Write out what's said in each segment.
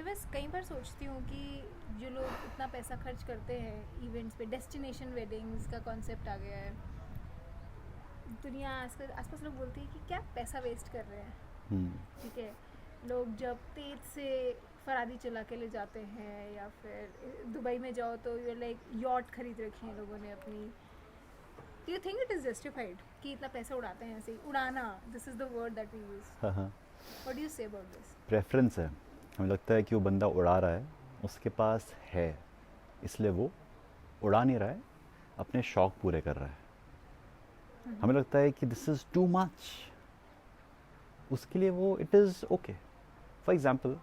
मैं कई बार सोचती हूँ कि जो लोग इतना पैसा खर्च करते हैं इवेंट्स पे, डेस्टिनेशन वेडिंग्स का कॉन्सेप्ट आ गया है। दुनिया आजकल आसपास लोग बोलते हैं कि क्या पैसा वेस्ट कर रहे हैं। हम्म। ठीक है, लोग जब तेज से फरारी चला के ले जाते हैं, या फिर दुबई में जाओ तो यू लाइक यॉट खरीद रखी है लोगों ने अपनी। Do you think it is justified कि इतना पैसा उड़ाते हैं? ऐसे ही उड़ाना, this is the word that we use. हाँ हाँ। What do you say about this? Preference है। हमें लगता है कि वो बंदा उड़ा रहा है, उसके पास है, इसलिए वो उड़ा नहीं रहा है, अपने शौक पूरे कर रहा है। हमें लगता है कि दिस इज़ टू मच, उसके लिए वो it is okay. For example,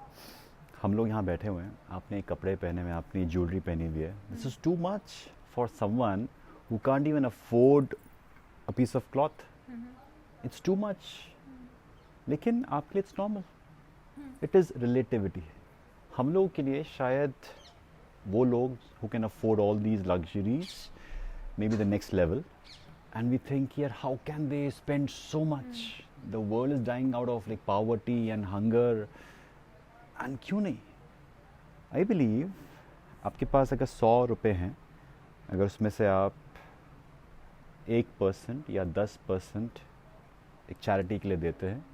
हम लोग यहाँ बैठे हुए हैं, आपने कपड़े पहने हुए हैं, आपने ज्वेलरी पहनी हुई है, this is too much for someone who can't even afford a piece of cloth. It's too much, लेकिन आपके लिए it's normal. It is relativity. हम लोगों के लिए शायद वो लोग who can afford all these luxuries may be the next level, and we think here how can they spend so much, the world is dying out of like poverty and hunger, and क्यों नहीं? I believe आपके पास अगर 100 रुपये हैं, अगर उसमें से आप 1% या 10% एक चैरिटी के लिए देते हैं,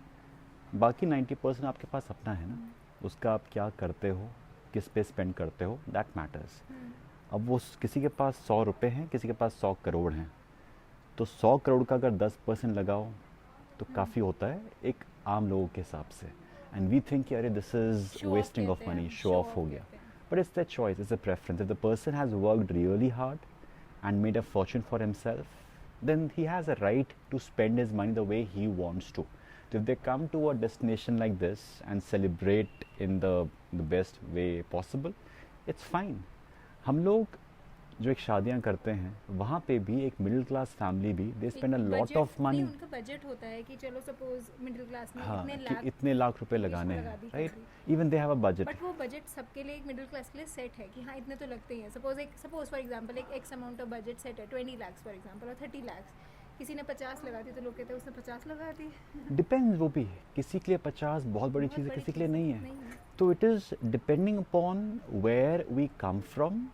बाकी 90% आपके पास अपना है ना, उसका आप क्या करते हो, किस पे स्पेंड करते हो, दैट मैटर्स। अब वो किसी के पास 100 रुपये हैं, किसी के पास 100 करोड़ हैं, तो 100 करोड़ का अगर 10% लगाओ तो काफ़ी होता है एक आम लोगों के हिसाब से। एंड वी थिंक कि अरे this is show off wasting of कहते हैं मनी, हम, शो ऑफ हो गया। कहते हैं। But it's the choice, it's a preference. If the person has worked really hard and made a fortune for himself, then he has a right to spend his money the way he wants to. So if they come to a destination like this and celebrate in the best way possible, it's fine. हम लोग जो एक शादियाँ करते हैं, वहाँ पे भी एक मिडिल क्लास फैमिली भी they spend a lot of नहीं, मनी। उनका बजट होता है कि चलो सपोज मिडिल क्लास ने हाँ, इतने कि लाख इतने लाख रुपए वेकेशन लगाने में हैं, लगा दी, कर right? The. Even they have a budget. But वो बजट सबके लिए, एक मिडिल क्लास के लिए सेट है कि हाँ इतने तो लगते ही हैं। सपोज फॉर एग्जांपल एक x amount of budget set है, 20 लाख फॉर एग्जांपल, और 30 लाख किसी ने 50 लगा दी, तो लोग कहते हैं उसने 50 लगा दी। डिपेंड्स, वो भी किसी के लिए 50 बहुत बड़ी बहुत चीज़ है, बड़ी किसी के लिए चीज़ नहीं है। नहीं है। तो it is depending upon where we come from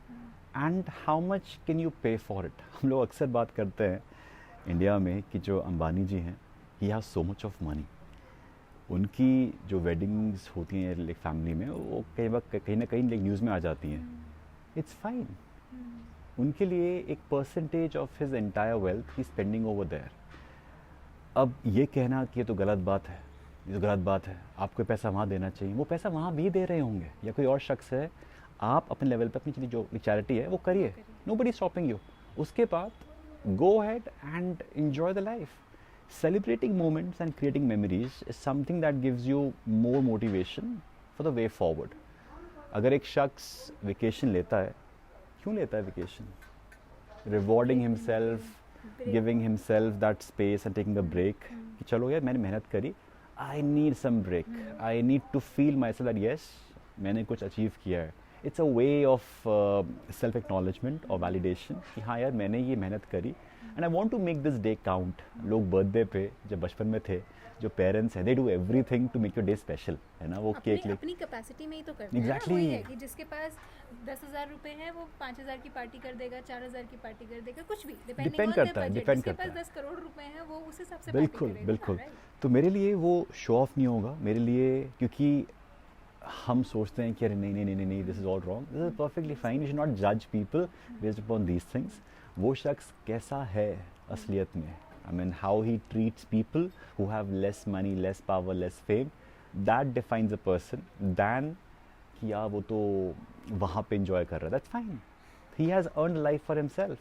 and how much can you pay for it. हम लोग अक्सर बात करते हैं इंडिया में कि जो अंबानी जी हैं, he have so much of money. उनकी जो वेडिंग्स होती हैं लाइक फैमिली में, वो कई बार कहीं ना कहीं लाइक न्यूज़ में आ जाती हैं। इट्स फाइन, उनके लिए एक percentage of his entire wealth ही स्पेंडिंग ओवर देयर। अब ये कहना कि ये तो गलत बात है, ये तो गलत बात है, आपको पैसा वहाँ देना चाहिए, वो पैसा वहाँ भी दे रहे होंगे या कोई और शख्स है। आप अपने लेवल पे अपनी चीज़ जो चैरिटी है वो करिए, नो बडी स्टॉपिंग यू। उसके बाद गो ahead and enjoy the life. Celebrating moments and creating memories is something that gives you more motivation for the way forward. अगर एक शख्स वेकेशन लेता है, क्यों लेता है vacation? Rewarding himself, giving himself that space and taking a break. कि चलो यार मैंने मेहनत करी, I need some break. I need to feel myself that yes, मैंने कुछ अचीव किया है। It's a way of self acknowledgement और वैलिडेशन कि हाँ यार मैंने ये मेहनत करी and I want to make this day count. लोग बर्थडे पे जब बचपन में थे, जो पेरेंट्स हैं, they do everything to make your day special, है ना? वो केक ले अपनी कैपेसिटी में ही तो करते हैं ना। एग्जैक्टली। वही है कि जिसके पास 10,000 रुपए हैं वो 5,000 की पार्टी कर देगा, 4,000 की पार्टी कर देगा, कुछ भी डिपेंडिंग डिपेंड ऑन देयर करता है, बजट। डिपेंड जिसके करता पास है। 10 करोड़ रुपए हैं वो उस हिसाब से पार्टी बिल्कुल करेगा, बिल्कुल। राइट? तो मेरे लिए वो शो ऑफ नहीं होगा मेरे लिए, क्योंकि हम सोचते हैं कि अरे नहीं नहीं नहीं नहीं, this is all wrong, this is perfectly fine. You should not जज people based upon these things. वो शख्स कैसा है असलियत में, I mean how he treats people who have less money, less power, less fame, that defines a person than कि यार वो तो वहाँ पे इंजॉय कर रहा है, that's fine. He has earn life for himself.